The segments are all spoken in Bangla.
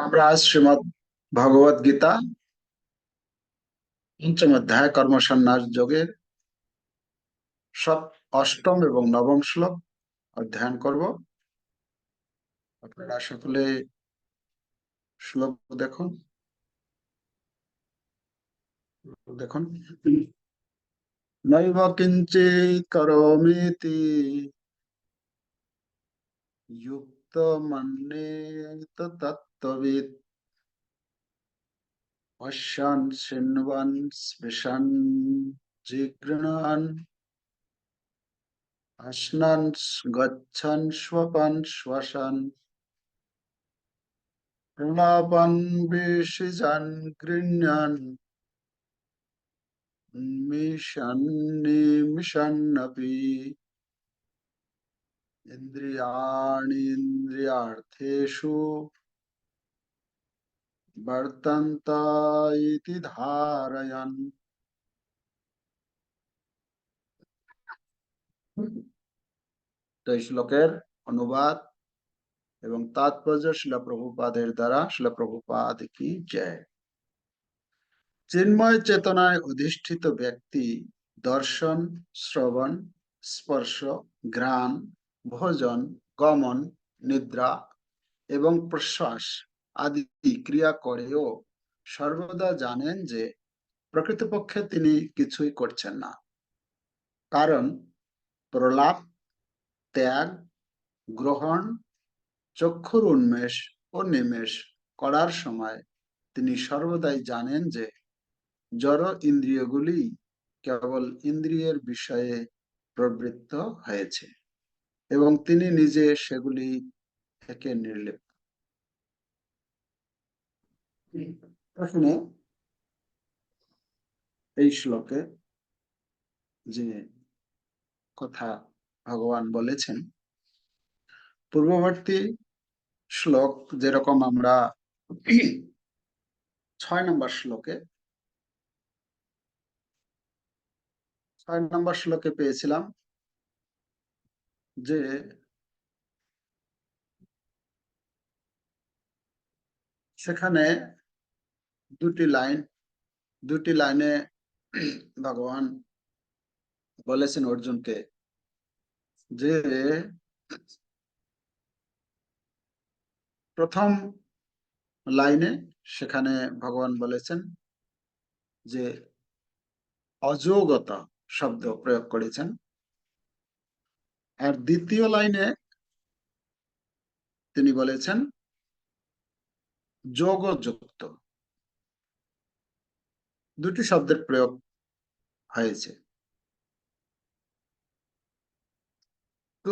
আমরা আজ শ্রীমদ ভগবদ গীতা পঞ্চম অধ্যায় কর্মসন্ন্যাস যোগের সব অষ্টম এবং নবম শ্লোক অধ্যয়ন করব। আপনারা সকলে শ্লোক দেখুন দেখুন নৈব কিঞ্চিৎ করোমিতি যুক্ত মন্যেত তত্ত্ববিৎ পশ্যন শৃণ্বন স্পৃশন জিঘ্রাণ আশ্নন গচ্ছন স্বপন শ্বসন প্রলাপন বিসৃজন গৃহ্ণন মিশন্নিমিষন্নপি ইন্দ্রিয়াণীন্দ্রিয়ার্থেষু বর্তন্ত ইতি ধারয়ন। তো এই শ্লোকের অনুবাদ এবং তাৎপর্য শিলা প্রভুপাদের দ্বারা, শিলা প্রভুপাদ কি জয়। চিন্ময় চেতনায় অধিষ্ঠিত ব্যক্তি দর্শন, শ্রবণ, স্পর্শ, ঘ্রাণ, ভোজন, গমন, নিদ্রা এবং প্রশ্বাস আদি ক্রিয়া করেও সর্বদা জানেন যে প্রকৃতপক্ষে তিনি কিছুই করছেন না। কারণ প্রলাপ, ত্যাগ, গ্রহণ, চক্ষুর উন্মেষ ও নিমেষ করার সময় তিনি সর্বদাই জানেন যে জড় ইন্দ্রিয়গুলি কেবল ইন্দ্রিয়ের বিষয়ে প্রবৃত্ত হয়েছে এবং তিনি নিজে সেগুলি থেকে নির্লিপ্ত। এখানে এই শ্লোকে যে কথা ভগবান বলেছেন, পূর্ববর্তী শ্লোক যেরকম আমরা 6 নম্বর শ্লোকে পেয়েছিলাম যে সেখানে দুটি লাইনে ভগবান বলেছেন অর্জুনকে যে প্রথম লাইনে সেখানে ভগবান বলেছেন যে অযোগতা শব্দ প্রয়োগ করেছেন, আর দ্বিতীয় লাইনে তিনি বলেছেন যোগযুক্ত। দুটি শব্দের প্রয়োগ হয়েছে। তো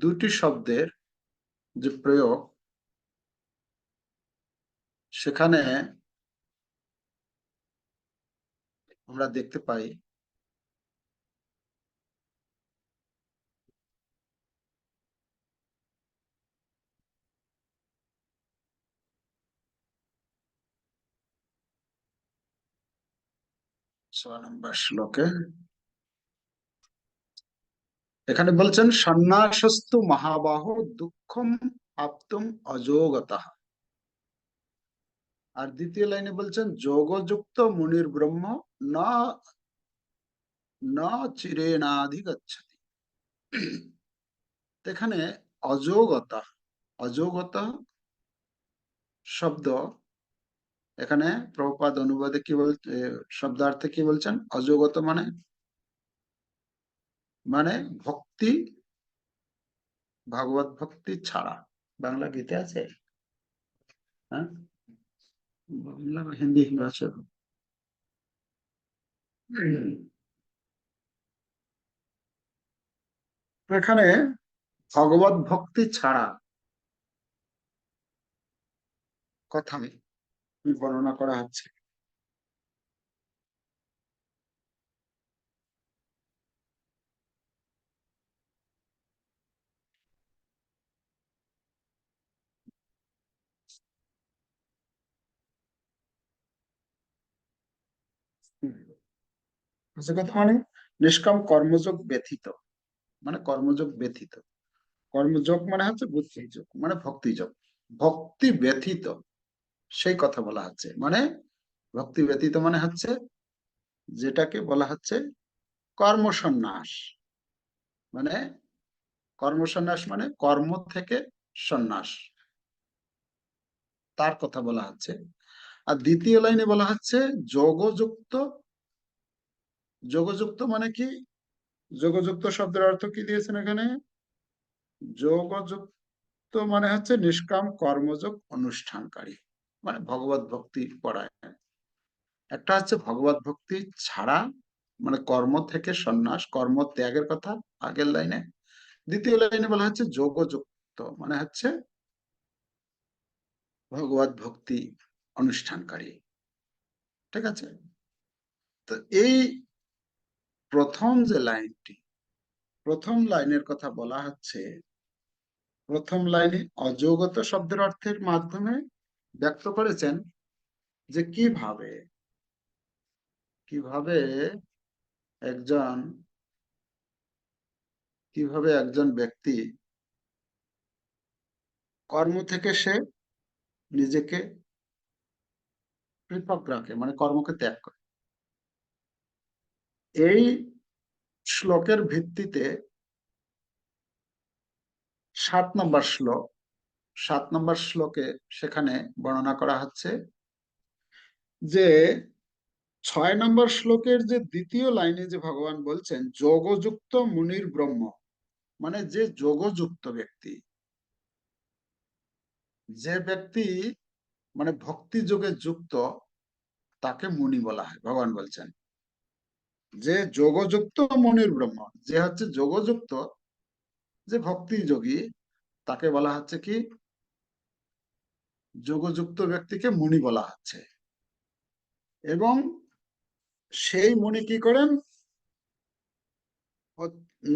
দুটি শব্দের যে প্রয়োগ সেখানে আমরা দেখতে পাই শ্লোকে এখানে বলছেন সন্ন্যাসস্তু মহাবাহ দুঃখম আপ্তুম অযোগতঃ। আর দ্বিতীয় লাইনে বলছেন যোগযুক্ত মুনির ব্রহ্ম না না চিরেনাধিগচ্ছতি। এখানে অযোগতা অযোগতা শব্দ এখানে প্রভুপাদ অনুবাদে কি বল, শব্দার্থে কি বলছেন? অযোগত মানে মানে ভক্তি, ভাগবত ভক্তি ছাড়া। বাংলা গীতে আছে? হ্যাঁ, বাংলা বা হিন্দি আছে? এখানে ভগবত ভক্তি ছাড়া কথা বর্ণনা করা হচ্ছে। কথা মানে নিষ্কাম কর্মযোগ ব্যথিত, মানে কর্মযোগ ব্যথিত। কর্মযোগ মানে হচ্ছে বুদ্ধিযোগ, মানে ভক্তিযোগ। ভক্তি ব্যতীত সেই কথা বলা হচ্ছে। মানে ভক্তি ব্যতীত মানে হচ্ছে যেটাকে বলা হচ্ছে কর্মসন্ন্যাস। মানে কর্মসন্ন্যাস মানে কর্ম থেকে সন্ন্যাস, তার কথা বলা হচ্ছে। আর দ্বিতীয় লাইনে বলা হচ্ছে যোগযুক্ত। যোগযুক্ত মানে কি? যোগযুক্ত শব্দের অর্থ কি দিয়েছেন এখানে? যোগযুক্ত মানে হচ্ছে নিষ্কাম কর্মযোগ অনুষ্ঠানকারী, মানে ভগবত ভক্তি পরায়ণ। একটা হচ্ছে ভগবত ভক্তি ছাড়া, মানে কর্ম থেকে সন্ন্যাস, কর্ম ত্যাগের কথা আগের লাইনে। দ্বিতীয় লাইনে বলা হচ্ছে যোগযুক্ত মানে হচ্ছে ভগবত ভক্তি অনুষ্ঠানকারী। ঠিক আছে? তো এই প্রথম যে লাইনটি, প্রথম লাইনের কথা বলা হচ্ছে, প্রথম লাইনে অযোগত শব্দের অর্থের মাধ্যমে ব্যক্ত করেছেন যে কিভাবে কিভাবে একজন কিভাবে একজন ব্যক্তি কর্ম থেকে সে নিজেকে পৃথক রাখে, মানে কর্মকে ত্যাগ করে। এই শ্লোকের ভিত্তিতে 7 নম্বর শ্লোক, 7 নম্বর শ্লোকে সেখানে বর্ণনা করা হচ্ছে যে 6 নম্বর শ্লোকের যে দ্বিতীয় লাইনে যে ভগবান বলছেন যোগযুক্ত মুনির ব্রহ্ম, মানে যে যোগযুক্ত ব্যক্তি, যে ব্যক্তি মানে ভক্তি যোগে যুক্ত, তাকে মুনি বলা হয়। ভগবান বলছেন যে যোগযুক্ত মুনির ব্রহ্ম, যে হচ্ছে যোগযুক্ত, যে ভক্তি যোগী, তাকে বলা হচ্ছে কি? যোগযুক্ত ব্যক্তিকে মুনি বলা হচ্ছে। এবং সেই মুনি কি করেন?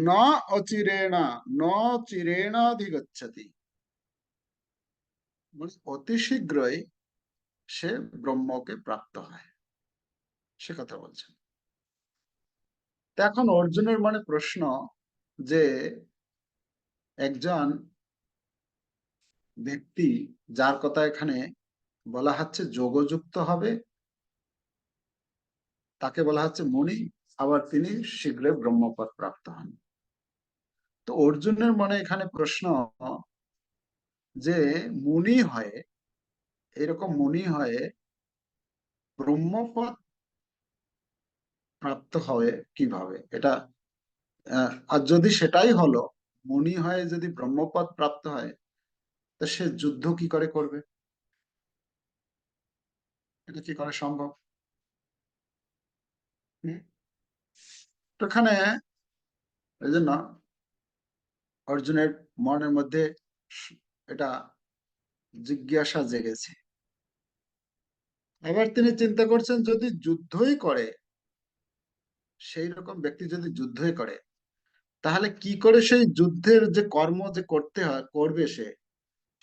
ন অচিরেণা, ন চিরেণাধিগচ্ছতি, মানে অতি শীঘ্রই সে ব্রহ্মকে প্রাপ্ত হয়, সে কথা বলছেন। এখন অর্জুনের মনে প্রশ্ন যে একজন ব্যক্তি যার কথা এখানে বলা হচ্ছে যোগযুক্ত হবে, তাকে বলা হচ্ছে মুনি, আবার তিনি শীঘ্রই ব্রহ্মপদ প্রাপ্ত হন। তো অর্জুনের মনে এখানে প্রশ্ন যে মুনি হয়ে, এরকম মুনি হয়ে ব্রহ্মপদ প্রাপ্ত হবে কিভাবে? এটা আর যদি সেটাই হলো, মুনি হয়ে যদি ব্রহ্মপদ প্রাপ্ত হয়, তো সে যুদ্ধ কি করে করবে? এটা কি করে সম্ভব? হুম? তো এখানে এই জন্য অর্জুনের মনের মধ্যে এটা জিজ্ঞাসা জেগেছে। এবার তিনি চিন্তা করছেন যদি যুদ্ধই করে, সেই রকম ব্যক্তি যদি যুদ্ধই করে, তাহলে কি করে সেই যুদ্ধের যে কর্ম যে করতে হয় করবে সে,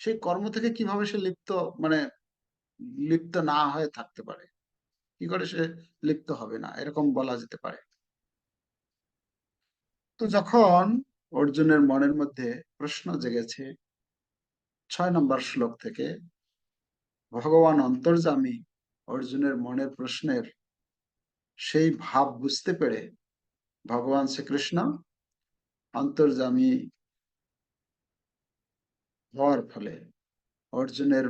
সেই কর্ম থেকে কিভাবে সে লিপ্ত, মানে লিপ্ত না হয়ে থাকতে পারে? কি করে সে লিপ্ত হবে না, এরকম বলা যেতে পারে? তো যখন অর্জুনের মনের মধ্যে প্রশ্ন জেগেছে, 6 নম্বর শ্লোক থেকে ভগবান অন্তর্যামী অর্জুনের মনের প্রশ্নের সেই ভাব বুঝতে পেরে ভগবান শ্রীকৃষ্ণ অন্তর্যামী হওয়ার ফলে অর্জুনের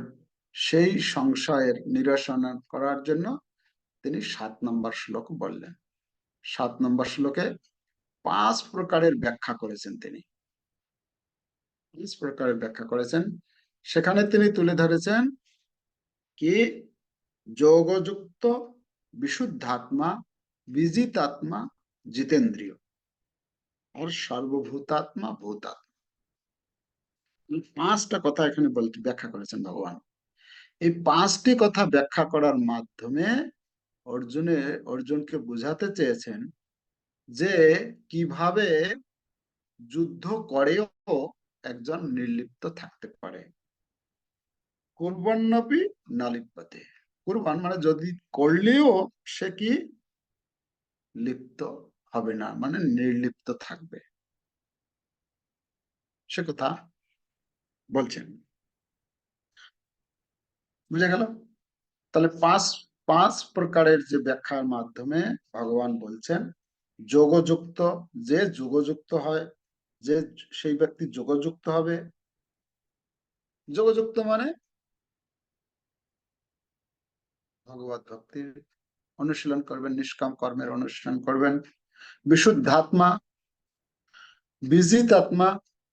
সেই সংশয়ের নিরসন করার জন্য তিনি 7 নম্বর শ্লোক বললেন। 7 নম্বর শ্লোকে 5 প্রকারের ব্যাখ্যা করেছেন তিনি। 5 প্রকারের ব্যাখ্যা করেছেন। সেখানে তিনি তুলে ধরেছেন কি? যোগযুক্ত বিশুদ্ধাত্মা, বিজিতাত্মা, জিতেন্দ্রিয়, আর সর্বভূতাত্মা ভূতাত্মা। এই 5টা কথা এখানে বলতে ব্যাখ্যা করেছেন ভগবান। এই 5টি কথা ব্যাখ্যা করার মাধ্যমে অর্জুনকে বোঝাতে চেয়েছেন যে কিভাবে যুদ্ধ করেও একজন নির্লিপ্ত থাকতে পারে। কুর্বন্নপি না লিপ্যতে, কুরবান মানে যদি করলেও সে কি লিপ্ত হবে না, মানে নির্লিপ্ত থাকবে, সে কথা বলছেন। বুঝে গেল? তাহলে পাঁচ পাঁচ প্রকারের যে ব্যাখ্যার মাধ্যমে ভগবান বলছেন, যোগযুক্ত, যে যোগযুক্ত হয়, যে সেই ব্যক্তি যোগযুক্ত হবে। যোগযুক্ত মানে ভগবত ভক্তির অনুশীলন করবেন, নিষ্কাম কর্মের অনুশীলন করবেন। বিশুদ্ধাত্মা, বিজিত আত্মা,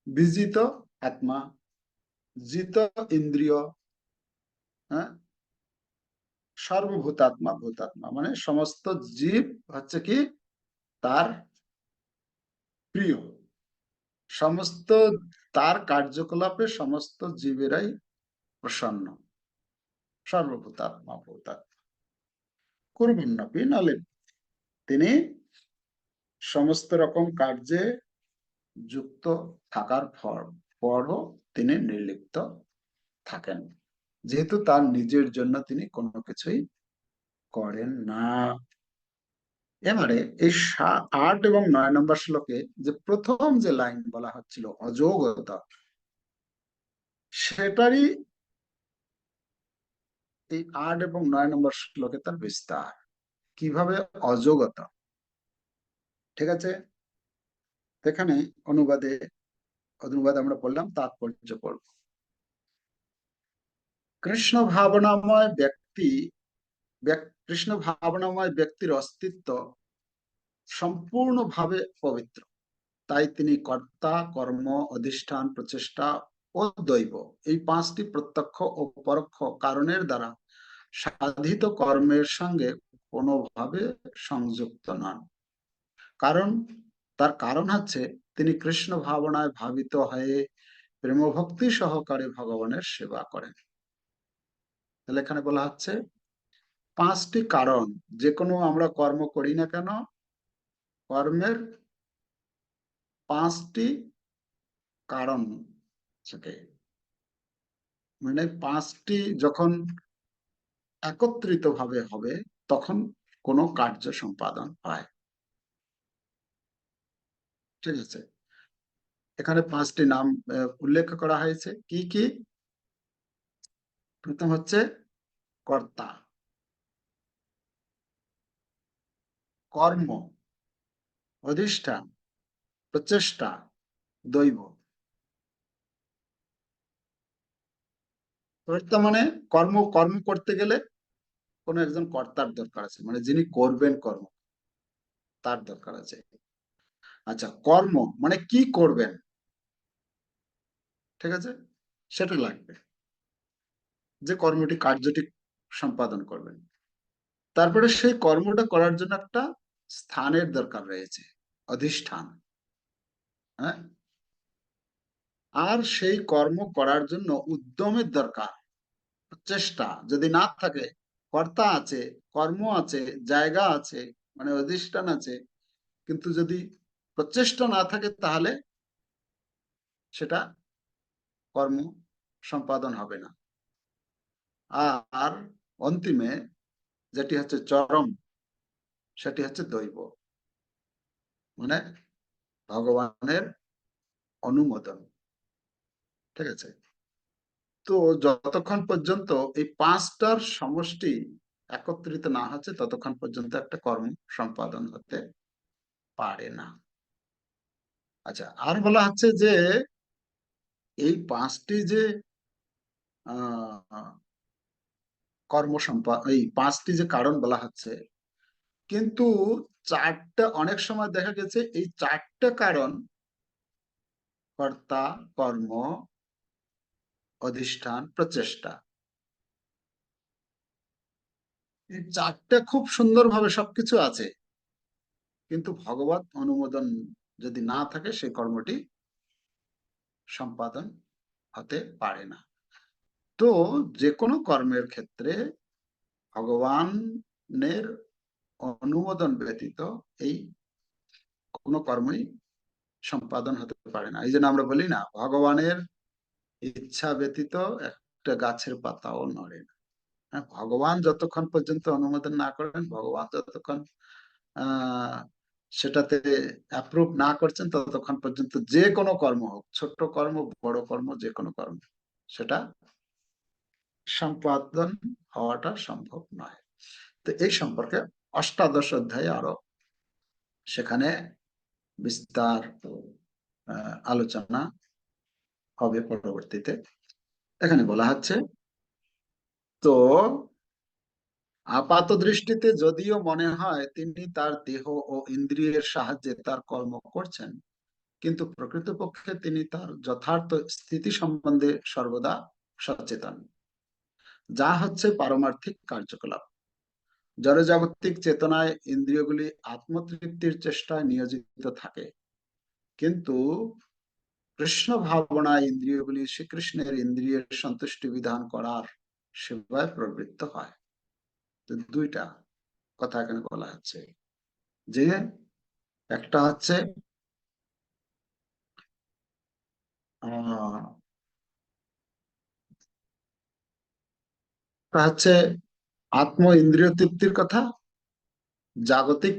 বিজিত আত্মা, জিত ইন্দ্রিয়, হ্যাঁ, সর্বভূতাত্মা, ভূতাত্মা মানে সমস্ত জীব হচ্ছে কি তার প্রিয়, সমস্ত তার কার্যকলাপে সমস্ত জীবেরাই প্রসন্ন। সর্বভূতাত্মা ভূতাত্মা কুর্বন্নপি নলে, তিনি সমস্ত রকম কার্যে যুক্ত থাকার পরও তিনি নির্লিপ্ত থাকেন, যেহেতু তার নিজের জন্য তিনি কোনো কিছুই করেন না। এবারে এই 8 এবং 9 নম্বর শ্লোকে যে প্রথম যে লাইন বলা হচ্ছিল অযোগতা, সেটারই এই 8 এবং 9 নম্বর শ্লোকে তার বিস্তার। কিভাবে অযোগতা, ঠিক আছে? এখানে অনুবাদে অনুবাদ আমরা পড়লাম, তাৎপর্য পড়ব। কৃষ্ণ ভাবনাময় ব্যক্তি, কৃষ্ণ ভাবনাময় ব্যক্তির অস্তিত্ব সম্পূর্ণভাবে পবিত্র। তাই তিনি কর্তা, কর্ম, অধিষ্ঠান, প্রচেষ্টা ও দৈব, এই 5টি প্রত্যক্ষ ও পরোক্ষ কারণের দ্বারা সাধিত কর্মের সঙ্গে কোনোভাবে সংযুক্ত নন। কারণ, তার কারণ হচ্ছে তিনি কৃষ্ণ ভাবনায় ভাবিত হয়ে প্রেমভক্তি সহকারে ভগবানের সেবা করেন। তাহলে এখানে বলা হচ্ছে 5টি কারণ, যে কোনো আমরা কর্ম করি না কেন, কর্মের 5টি কারণ থাকে, মানে 5টি যখন একত্রিত ভাবে হবে তখন কোনো কার্য সম্পাদন হয়। ঠিক আছে? এখানে 5টি নাম উল্লেখ করা হয়েছে। কি কি? প্রথম হচ্ছে কর্তা, কর্ম, অধিষ্ঠান, প্রচেষ্টা, দৈব। কর্তা মানে কর্ম, কর্ম করতে গেলে কোন একজন কর্তার দরকার আছে, মানে যিনি করবেন কর্ম, তার দরকার আছে। আচ্ছা, কর্ম মানে কি করবেন, ঠিক আছে, সেটা লাগবে, যে কর্মটি, কার্যটি সম্পাদন করবেন। তারপরে সেই কর্মটা করার জন্য একটা স্থানের দরকার রয়েছে, অধিষ্ঠান, হ্যাঁ। আর সেই কর্ম করার জন্য উদ্যমের দরকার, চেষ্টা। যদি না থাকে, কর্তা আছে, কর্ম আছে, জায়গা আছে, মানে অধিষ্ঠান আছে, কিন্তু যদি প্রচেষ্টা না থাকে তাহলে সেটা কর্ম সম্পাদন হবে না। আর অন্তিমে যেটি হচ্ছে চরম, সেটি হচ্ছে দৈব, মানে ভগবানের অনুমোদন। ঠিক আছে? তো যতক্ষণ পর্যন্ত এই 5টার সমষ্টি একত্রিত না হচ্ছে ততক্ষণ পর্যন্ত একটা কর্ম সম্পাদন হতে পারে না। আচ্ছা, আর বলা হচ্ছে যে এই 5টি যে আহ এই 5টি যে কারণ বলা হচ্ছে, কিন্তু 4টা, অনেক সময় দেখা গেছে এই 4টা কারণ, কর্তা, কর্ম, অধিষ্ঠান, প্রচেষ্টা, এই 4টা খুব সুন্দরভাবে সবকিছু আছে, কিন্তু ভগবত অনুমোদন যদি না থাকে সেই কর্মটি সম্পাদন হতে পারে না। তো যে কোনো কর্মের ক্ষেত্রে ভগবানের অনুমোদন ব্যতীত এই কোনো কর্মই সম্পাদন হতে পারে না। এই জন্য আমরা বলি না, ভগবানের ইচ্ছা ব্যতীত একটা গাছের পাতাও নড়ে না। হ্যাঁ, ভগবান যতক্ষণ পর্যন্ত অনুমোদন না করেন, ভগবান যতক্ষণ আহ সেটাতে অ্যাপ্রুভ না করছেন, ততক্ষণ পর্যন্ত যে কোনো কর্ম হোক, ছোট্ট কর্ম, বড় কর্ম, যে কোনো কর্ম, সেটা সম্পাদন হওয়াটা সম্ভব নয়। তো এই সম্পর্কে অষ্টাদশ অধ্যায়ে আরো সেখানে বিস্তার আলোচনা হবে পরবর্তীতে। এখানে বলা হচ্ছে, তো আপাত দৃষ্টিতে যদিও মনে হয় তিনি তার দেহ ও ইন্দ্রিয়ের সাহায্যে তার কর্ম করছেন, কিন্তু প্রকৃতপক্ষে তিনি তার যথার্থ স্থিতি সম্বন্ধে সর্বদা সচেতন, যা হচ্ছে পারমার্থিক কার্যকলাপ। জড়জাগতিক চেতনায় ইন্দ্রিয়গুলি আত্মতৃপ্তির চেষ্টায় নিয়োজিত থাকে, কিন্তু কৃষ্ণ ভাবনায় ইন্দ্রিয়গুলি শ্রীকৃষ্ণের ইন্দ্রিয়ের সন্তুষ্টি বিধান করার সেবায় প্রবৃত্ত হয়। তো দুইটা কথা এখানে বলা হচ্ছে, যে একটা হচ্ছে আহ একটা হচ্ছে আত্ম ইন্দ্রিয় তৃপ্তির কথা, জাগতিক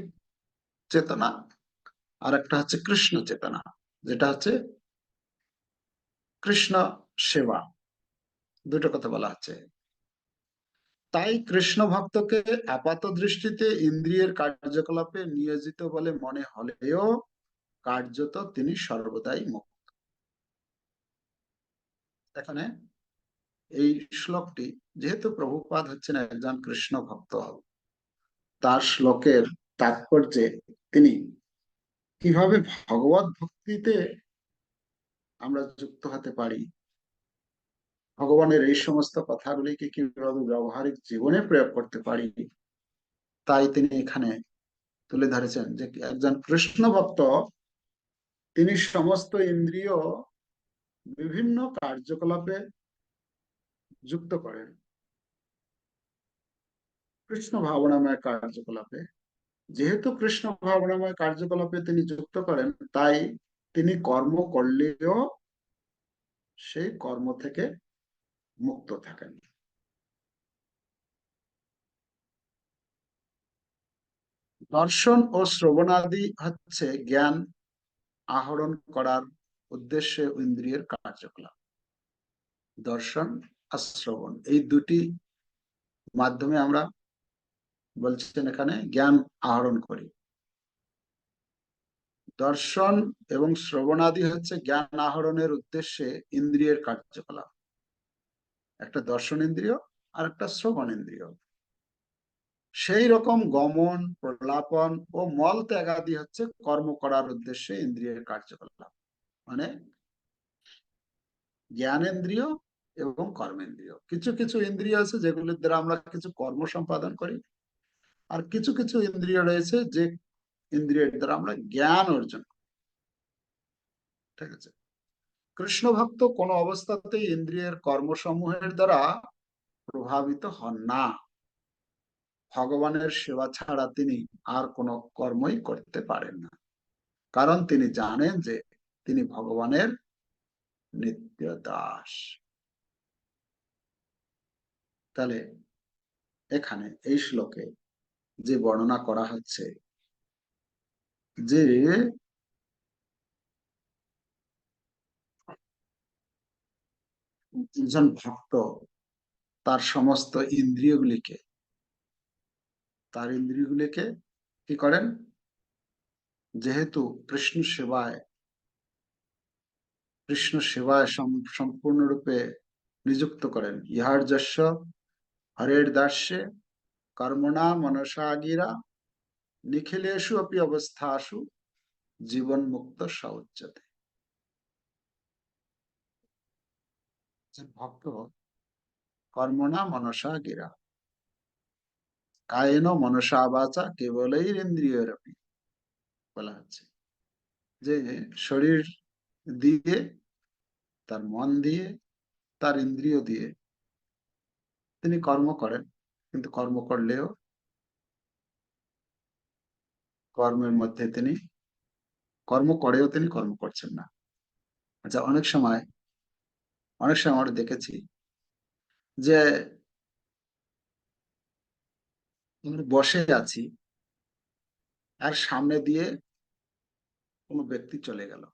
চেতনা, আর একটা হচ্ছে কৃষ্ণ চেতনা, যেটা হচ্ছে কৃষ্ণ সেবা। দুটো কথা বলা হচ্ছে। তাই কৃষ্ণ ভক্তকে আপাত দৃষ্টিতে ইন্দ্রিয়ের কার্যকলাপে নিয়োজিত বলে মনে হলেও কার্যত তিনি সর্বদাই মুক্ত। এখানে এই শ্লোকটি, যেহেতু প্রভুপাদ হচ্ছেন একজন কৃষ্ণ ভক্ত, তার শ্লোকের তাৎপর্যে তিনি কিভাবে ভগবত ভক্তিতে আমরা যুক্ত হতে পারি, ভগবানের এই সমস্ত কথাগুলিকে কিভাবে ব্যবহারিক জীবনে প্রয়োগ করতে পারি, তাই তিনি এখানে তুলে ধরেছেন যে একজন কৃষ্ণ ভক্ত তিনি সমস্ত ইন্দ্রিয় বিভিন্ন কার্যকলাপে যুক্ত করেন, কৃষ্ণ ভাবনাময় কার্যকলাপে। যেহেতু কৃষ্ণ ভাবনাময় কার্যকলাপে তিনি যুক্ত করেন, তাই তিনি কর্ম করলেও সেই কর্ম থেকে মুক্ত থাকেন। দর্শন ও শ্রবণাদি হচ্ছে জ্ঞান আহরণ করার উদ্দেশ্যে ইন্দ্রিয়ের কার্যকলাপ। দর্শন আর শ্রবণ, এই দুটি মাধ্যমে আমরা বলছেন এখানে জ্ঞান আহরণ করি। দর্শন এবং শ্রবণাদি হচ্ছে জ্ঞান আহরণের উদ্দেশ্যে ইন্দ্রিয়ের কার্যকলাপ। একটা দর্শন ইন্দ্রিয় আর একটা শ্রবণ ইন্দ্রিয়। সেই রকম গমন, প্রলাপন ও মল ত্যাগাদি হচ্ছে কর্ম করার উদ্দেশ্যে ইন্দ্রিয়ের কার্যকলাপ। মানে জ্ঞানেন্দ্রিয় এবং কর্মেন্দ্রিয়। কিছু কিছু ইন্দ্রিয় আছে যেগুলির দ্বারা আমরা কিছু কর্ম সম্পাদন করি, আর কিছু কিছু ইন্দ্রিয় রয়েছে যে ইন্দ্রিয়ের দ্বারা আমরা জ্ঞান অর্জন করি। ঠিক আছে। কৃষ্ণ ভক্ত কোনো অবস্থাতেই ইন্দ্রিয়ের কর্মসমূহের দ্বারা প্রভাবিত হন না। ভগবানের সেবা ছাড়া তিনি আর কোনো কর্মই করতে পারেন না, কারণ তিনি জানেন যে তিনি ভগবানের নিত্য দাস। তাহলে এখানে এই শ্লোকে যে বর্ণনা করা হচ্ছে যে একজন ভক্ত তার সমস্ত ইন্দ্রিয়গুলিকে, তার ইন্দ্রিয়গুলিকে কি করেন, যেহেতু কৃষ্ণ সেবায় সম্পূর্ণরূপে নিযুক্ত করেন। ইহার যস্য হরের দাস্যে কর্মণা মনসা গিরা নিখিলেষু অপি অবস্থাসু জীবন মুক্ত সউচ্যতে। ভক্ত কর্মণা মনসা গিরা, কায়েন মনসা বাচা কেবলই ইন্দ্রিয়রপি, বলা হচ্ছে যে শরীর দিয়ে, তার মন দিয়ে, তার ইন্দ্রিয় দিয়ে তিনি কর্ম করেন, কিন্তু কর্ম করলেও কর্মের মধ্যে তিনি কর্ম করেও তিনি কর্ম করছেন না। আচ্ছা, অনেক সময় আমরা দেখেছি যে আমরা বসে আছি আর সামনে দিয়ে কোনো ব্যক্তি চলে গেল,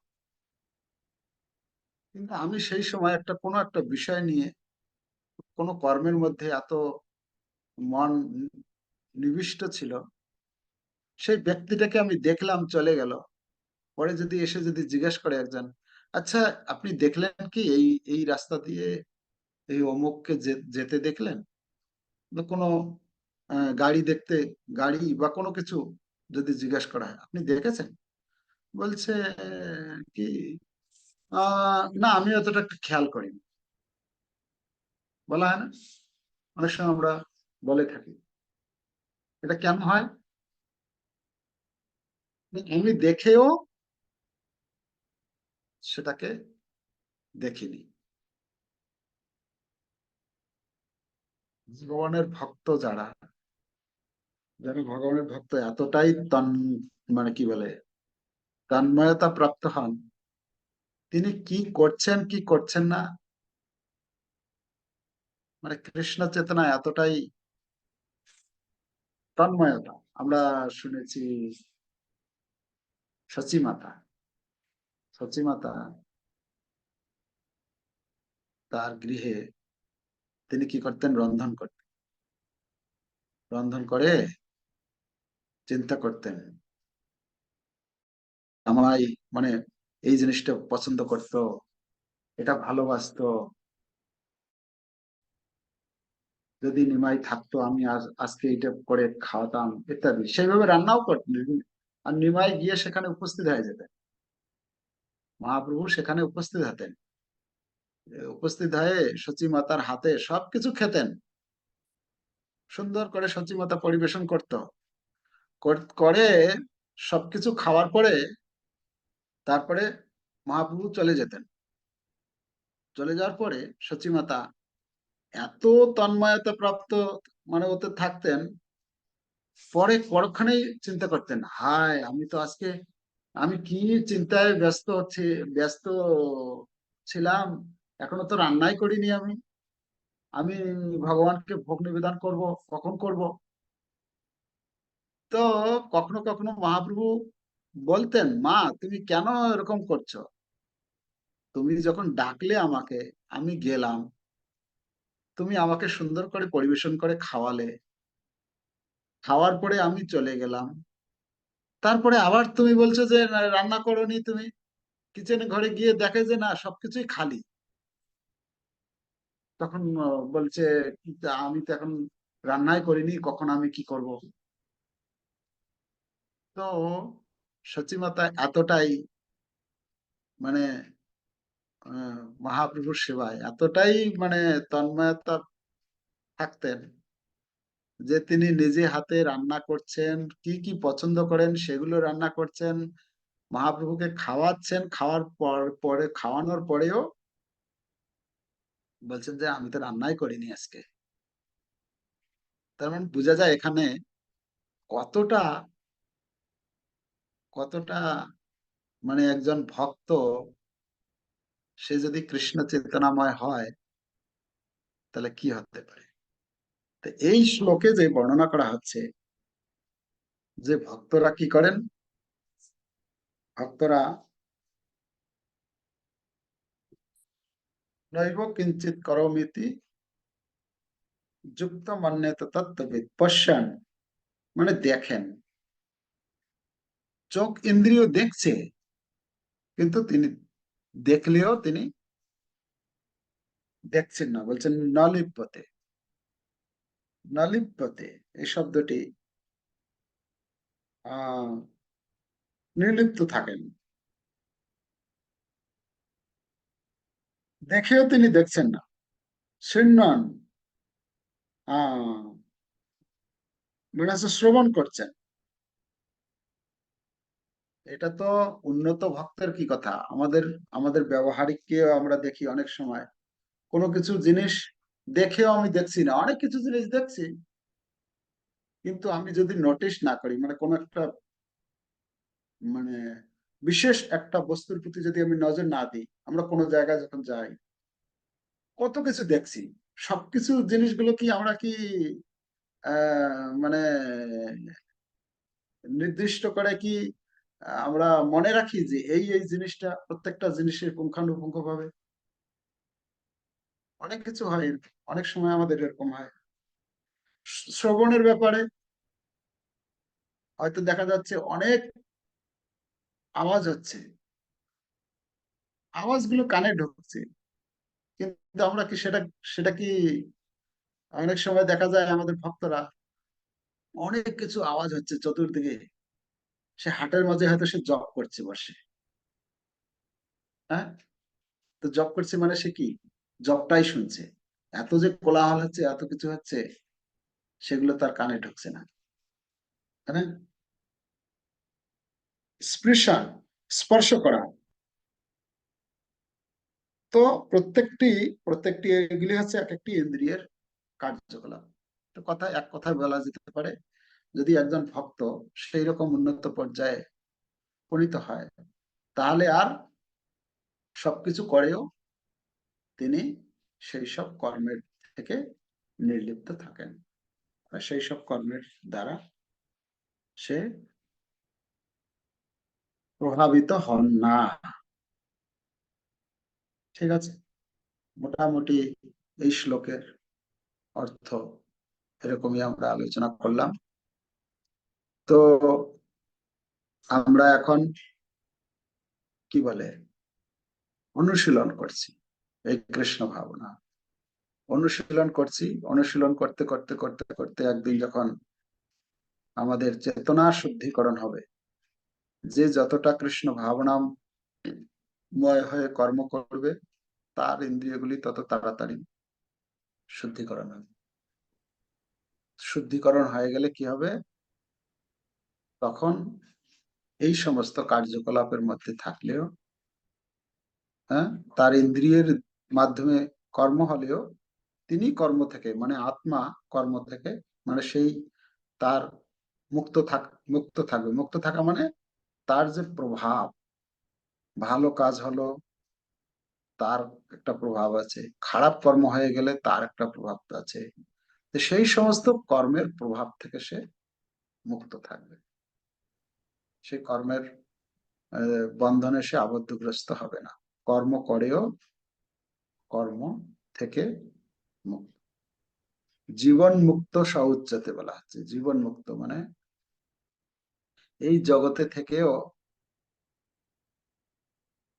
কিন্তু আমি সেই সময় কোনো একটা বিষয় নিয়ে কোনো কর্মের মধ্যে এত মন নিবিষ্ট ছিল, সেই ব্যক্তিটাকে আমি দেখলাম চলে গেল, পরে যদি এসে যদি জিজ্ঞেস করে একজন, আচ্ছা আপনি দেখলেন কি এই এই রাস্তা দিয়ে এই অমুককে যেতে দেখলেন? বা কোনো গাড়ি দেখতে, গাড়ি বা কোনো কিছু যদি জিজ্ঞেস করা হয়, আপনি দেখেছেন? বলছে কি, না আমি অতটা একটু খেয়াল করিনি। বলা হয় না, অনেক সময় আমরা বলে থাকি। এটা কেন হয়? আমি দেখেও সেটাকে দেখিনি। ভগবানের ভক্ত যারা, যারা ভগবানের ভক্ত এতটাই মানে কি বলে তন্ময়তা প্রাপ্ত হন, তিনি কি করছেন কি করছেন না, মানে কৃষ্ণ চেতনা এতটাই তন্ময়তা। আমরা শুনেছি সচিমাতা, সচিমাতা তার গৃহে তিনি কি করতেন, রন্ধন করতেন, রন্ধন করে চিন্তা করতেন আমায়, মানে এই জিনিসটা পছন্দ করতো, এটা ভালোবাসতো, যদি নিমাই থাকতো আমি আজকে এটা করে খাওয়াতাম ইত্যাদি, সেইভাবে রান্নাও করতেন। আর নিমাই গিয়ে সেখানে উপস্থিত হয়ে যেতেন, মহাপ্রভু সেখানে উপস্থিত হতেন, উপস্থিত হয়ে সচিমাতার হাতে সবকিছু খেতেন, সুন্দর করে সচিমাতা পরিবেশন করত, করে সবকিছু খাওয়ার পরে তারপরে মহাপ্রভু চলে যেতেন। চলে যাওয়ার পরে সচিমাতা এত তন্ময়তা প্রাপ্ত, মানে ওতে থাকতেন, পরে পরক্ষণেই চিন্তা করতেন, হায় আমি তো আজকে, আমি কি চিন্তায় ব্যস্ত হচ্ছি, ব্যস্ত ছিলাম, এখনো তো রান্নাই করিনি আমি, আমি ভগবানকে ভোগ নিবেদন করব, কখন করব? তো কখনো কখনো মহাপ্রভু বলতেন, মা তুমি কেন এরকম করছো? তুমি যখন ডাকলে আমাকে, আমি গেলাম, তুমি আমাকে সুন্দর করে পরিবেশন করে খাওয়ালে, খাওয়ার পরে আমি চলে গেলাম, তারপরে আবার তুমি বলছো যে না, রান্না করোনি তুমি, কিচেনে ঘরে গিয়ে দেখে যে না সবকিছুই খালি। তখন বলছে, আমি তো এখন রান্নাই করিনি, কখন আমি কি করব? তো সচিমাতা এতটাই, মানে মহাপ্রভুর সেবায় এতটাই মানে তন্ময়তা থাকতেন, যে তিনি নিজে হাতে রান্না করছেন, কি কি পছন্দ করেন সেগুলো রান্না করছেন, মহাপ্রভুকে খাওয়াচ্ছেন, খাওয়ার পর পরে খাওয়ানোর পরেও বলছেন যে আমি তো রান্নাই করিনি আজকে। তার মানে বোঝা যায় এখানে কতটা, কতটা মানে একজন ভক্ত, সে যদি কৃষ্ণ চেতনাময় হয় তাহলে কি হতে পারে। তো এই শ্লোকে যে বর্ণনা করা হচ্ছে, যে ভক্তরা কি করেন, ভক্তরা নৈব কিঞ্চিত করমিতি যুক্ত মান্যত তত্ত্ববিদ পশ্যান, মানে দেখেন, চোখ ইন্দ্রিয় দেখছে, কিন্তু তিনি দেখলেও তিনি দেখছেন না, বলছেন নলিপ্যতে, নলিপ্যতে এই শব্দটি আহ নির্লিপ্ত থাকেন, দেখেও তিনি দেখছেন না, শৃণ্বন, আহ মানে হচ্ছে শ্রবণ করছেন। এটা তো উন্নত ভক্তের কি কথা, আমাদের, আমাদের ব্যবহারিককেও আমরা দেখি অনেক সময়, কোনো কিছু জিনিস দেখেও আমি দেখছি না, অনেক কিছু জিনিস দেখছি, কিন্তু আমি যদি নোটিশ না করি, মানে কোনো একটা, মানে বিশেষ একটা বস্তুর প্রতি যদি আমি নজর না দিই, আমরা কোনো জায়গায় যখন যাই কত কিছু দেখছি, সবকিছু জিনিসগুলো কি আমরা কি মানে নির্দিষ্ট করে কি আমরা মনে রাখি যে এই এই জিনিসটা, প্রত্যেকটা জিনিসের পুঙ্খানুপুঙ্খ ভাবে? অনেক কিছু হয়, অনেক সময় আমাদের এরকম হয়। শ্রবণের ব্যাপারে হয়তো দেখা যাচ্ছে অনেক আওয়াজ হচ্ছে, আওয়াজগুলো কানে ঢুকছে, কিন্তু আমরা কি সেটা সেটা কি, অনেক সময় দেখা যায় আমাদের ভক্তরা অনেক কিছু আওয়াজ হচ্ছে চতুর্দিকে, সে হাটের মাঝে হয়তো সে জব করছে বসে, হ্যাঁ, তো জব করছে মানে সে কি জবটাই শুনছে, এত যে কোলাহল হচ্ছে, এত কিছু হচ্ছে, সেগুলো তার কানে ঢুকছে না, তাই না? স্পৃশন, স্পর্শ করা। তো প্রত্যেকটি প্রত্যেকটি এগুলি হচ্ছে এক একটি ইন্দ্রিয়ের কার্যকলাপ। তো কথা এক কথায় বলা যেতে পারে, যদি একজন ভক্ত সেই রকম উন্নত পর্যায়ে উপনীত হয়, তাহলে আর সবকিছু করেও তিনি সেই সব কর্মের থেকে নির্লিপ্ত থাকেন, আর সেই সব কর্মের দ্বারা সে প্রভাবিত হন না। ঠিক আছে, মোটামুটি এই শ্লোকের অর্থ এরকমই আমরা আলোচনা করলাম। তো আমরা এখন কি বলে অনুশীলন করছি এই কৃষ্ণ ভাবনা, অনুশীলন করছি, অনুশীলন করতে করতে করতে করতে একদিন যখন আমাদের চেতনা শুদ্ধিকরণ হবে, যে যতটা কৃষ্ণ ভাবনাময় হয়ে কর্ম করবে, তার ইন্দ্রিয়গুলি তত তাড়াতাড়ি শুদ্ধিকরণ হবে। শুদ্ধিকরণ হয়ে গেলে কি হবে, তখন এই সমস্ত কার্যকলাপের মধ্যে থাকলেও, হ্যাঁ, তার ইন্দ্রিয়ের মাধ্যমে কর্ম হলেও তিনি কর্ম থেকে মানে আত্মা কর্ম থেকে মানে সেই তার মুক্ত থাকবে। মুক্ত থাকা মানে তার যে প্রভাব, ভালো কাজ হলো তার একটা প্রভাব আছে, খারাপ কর্ম হয়ে গেলে তার একটা প্রভাব আছে, তো সেই সমস্ত কর্মের প্রভাব থেকে সে মুক্ত থাকবে, সেই কর্মের বন্ধনে সে আবদ্ধগ্রস্ত হবে না, কর্ম করেও কর্ম থেকে মুক্ত। জীবন মুক্ত সউচ্চতে বলা হচ্ছে, জীবন মুক্ত মানে এই জগতে থেকেও,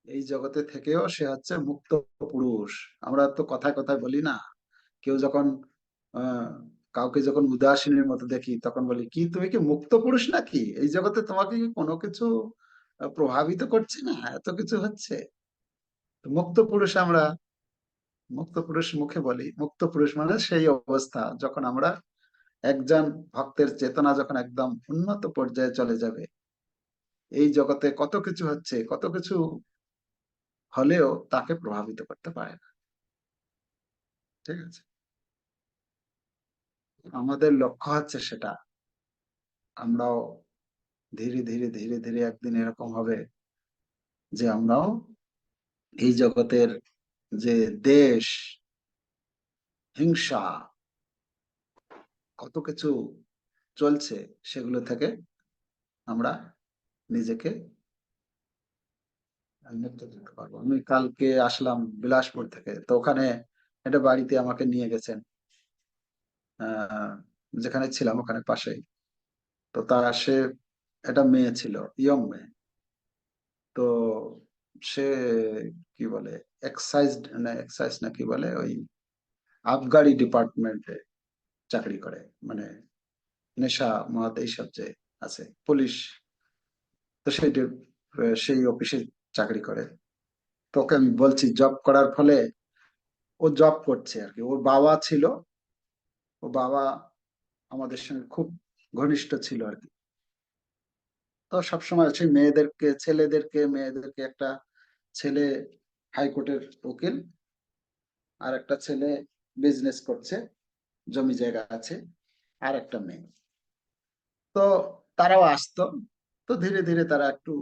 এই জগতে থেকেও সে হচ্ছে মুক্ত পুরুষ। আমরা তো কথায় কথায় বলি না, কেউ যখন আহ কাউকে যখন উদাসীনের মতো দেখি, তখন বলি কি তুমি কি মুক্ত পুরুষ নাকি, এই জগতে তোমাকে কি কোনো কিছু প্রভাবিত করছে না, এত কিছু হচ্ছে। তো মুক্ত পুরুষ আমরা, মুক্ত পুরুষ মুখে বলি, মুক্ত পুরুষ মানে সেই অবস্থা যখন আমরা একজন ভক্তের চেতনা যখন একদম উন্নত পর্যায়ে চলে যাবে, এই জগতে কত কিছু হচ্ছে, কত কিছু হলেও তাকে প্রভাবিত করতে পারে না। ঠিক আছে, আমাদের লক্ষ্য হচ্ছে সেটা, আমরাও ধীরে ধীরে ধীরে ধীরে একদিন এরকম হবে যে আমরাও এই জগতের যে দেশ, হিংসা, কত কিছু চলছে, সেগুলো থেকে আমরা নিজেকে মুক্ত করতে পারবো। আমি কালকে আসলাম বিলাসপুর থেকে, তো ওখানে একটা বাড়িতে আমাকে নিয়ে গেছেন, আহ যেখানে ছিলাম ওখানে পাশেই। তো তার সে একটা মেয়ে ছিল, ইয়ং মেয়ে। তো সে কি বলে এক্সাইজ, না এক্সাইজ না কি বলে ওই আবগারি ডিপার্টমেন্টে চাকরি করে, মানে নেশা মদ এইসব যে আছে, পুলিশ, তো সেই অফিসে চাকরি করে। তোকে আমি বলছি জব করার ফলে, ও জব করছে আর কি, ওর বাবা ছিল, ও বাবা আমাদের সঙ্গে খুব ঘনিষ্ঠ ছিল আর কি। তো সবসময় সেই মেয়েদেরকে একটা ছেলে হাইকোর্টের উকিল, আর একটা ছেলে বিজনেস করছে, জমি জায়গা আছে, আর একটা মেয়ে। তো তারাও আসতো, তো ধীরে ধীরে তারা একটু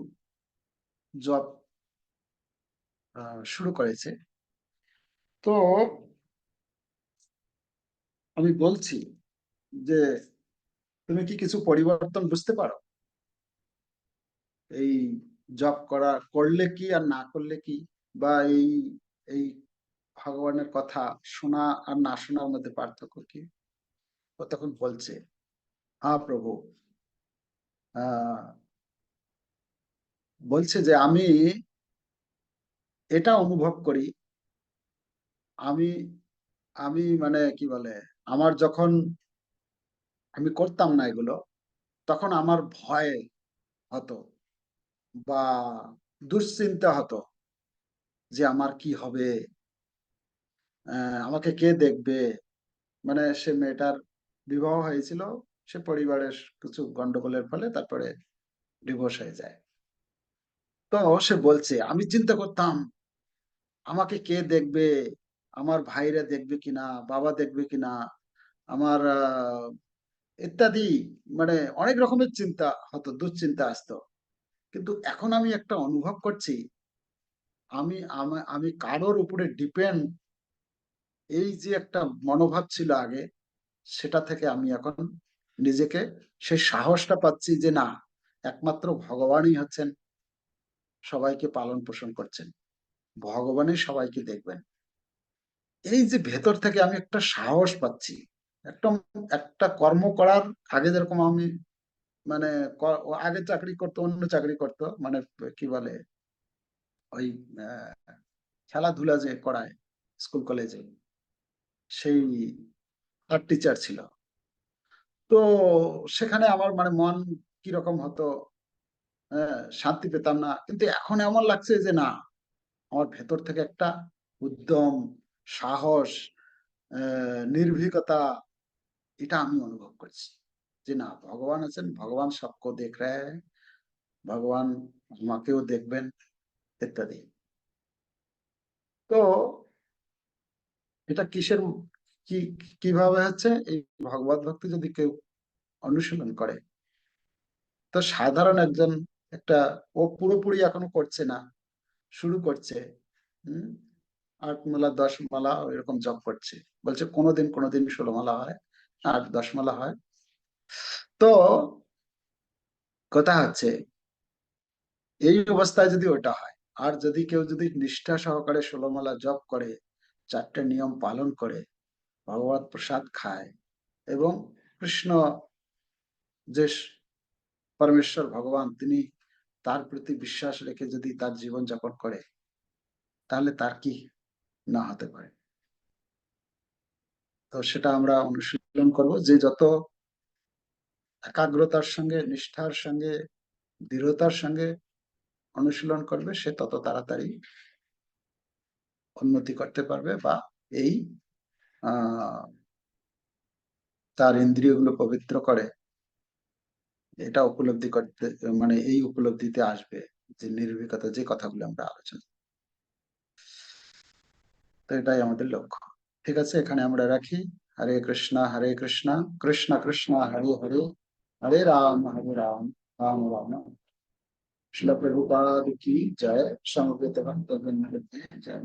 জব শুরু করেছে। তো আমি বলছি যে তুমি কি কিছু পরিবর্তন বুঝতে পারো, এই জব করলে কি আর না করলে কি, বা এই এই ভগবানের কথা শোনা আর না শোনার মধ্যে পার্থক্য কি? ও তখন বলছে, হ্যাঁ প্রভু, আহ বলছে যে আমি এটা অনুভব করি, আমি আমি মানে কি বলে, আমার যখন আমি করতাম না এগুলো, তখন আমার ভয় হতো বা দুশ্চিন্তা হতো যে আমার কি হবে, আমাকে কে দেখবে। মানে সে মেয়েটার বিবাহ হয়েছিল, সে পরিবারের কিছু গন্ডগোলের ফলে তারপরে ডিভোর্স হয়ে যায়। তো সে বলছে আমি চিন্তা করতাম আমাকে কে দেখবে, আমার ভাইরা দেখবে কিনা, বাবা দেখবে কিনা, আমার ইত্যাদি, মানে অনেক রকমের চিন্তা হতো, দুশ্চিন্তা আসতো। কিন্তু এখন আমি একটা অনুভব করছি, আমি কারোর উপরে ডিপেন্ড, এই যে একটা মনোভাব ছিল আগে, সেটা থেকে আমি এখন নিজেকে সেই সাহসটা পাচ্ছি যে না, একমাত্র ভগবানই হচ্ছেন সবাইকে পালন পোষণ করছেন, ভগবানই সবাইকে দেখবেন। এই যে ভেতর থেকে আমি একটা সাহস পাচ্ছি, একটা একটা কর্ম করার আগে যেরকম আমি মানে ও আগে চাকরি করতো, অন্য চাকরি করতো, মানে কি বলে ওই খেলাধুলা যে করায় স্কুল কলেজে, সেই আর্ট টিচার ছিল। তো সেখানে আমার মানে মন কিরকম হতো, শান্তি পেতাম না। কিন্তু এখন এমন লাগছে যে না, আমার ভেতর থেকে একটা উদ্যম, সাহস, নির্ভীকতা, এটা আমি অনুভব করছি যে না, ভগবান আছেন, ভগবান সবকো দেখ রহে হ্যায়, ভগবান আমাকেও দেখবেন, ইত্যাদি। তো এটা কিসের কি কিভাবে হচ্ছে, এই ভগবত ভক্তি যদি কেউ অনুশীলন করে, তো সাধারণ একজন, একটা, ও পুরোপুরি এখনো করছে না, শুরু করছে, হম 8 মালা 10 মালা এরকম জপ করছে, বলছে কোনোদিন কোনোদিন 16 মালা হয়, 8 10 মালা হয়। তো কথা হচ্ছে, এই অবস্থায় যদি ওটা হয়, আর যদি কেউ যদি নিষ্ঠা সহকারে 16 মালা জপ করে, 4টে নিয়ম পালন করে, ভগবত প্রসাদ খায়, এবং কৃষ্ণ যে পরমেশ্বর ভগবান, তিনি তার প্রতি বিশ্বাস রেখে যদি তার জীবন যাপন করে, তাহলে তার কি না হতে পারে। তো সেটা আমরা অনুশীলন করব, যে যত একাগ্রতার সঙ্গে, নিষ্ঠার সঙ্গে, দৃঢ়তার সঙ্গে অনুশীলন করবে, সে তত তাড়াতাড়ি উন্নতি করতে পারবে, বা এই আহ তার ইন্দ্রিয়গুলো পবিত্র করে, এটা উপলব্ধি করতে, মানে এই উপলব্ধিতে আসবে যে নির্ভীকতা, যে কথাগুলো আমরা আলোচনা। তো এটাই আমাদের লক্ষ্য। ঠিক আছে, এখানে আমরা রাখি। হরে কৃষ্ণ কৃষ্ণ কৃষ্ণ হরে হরে, হরে রাম রাম রাম। শিল প্রভুপাদ কি জয়, সমবেত ভক্তবৃন্দ কি জয়।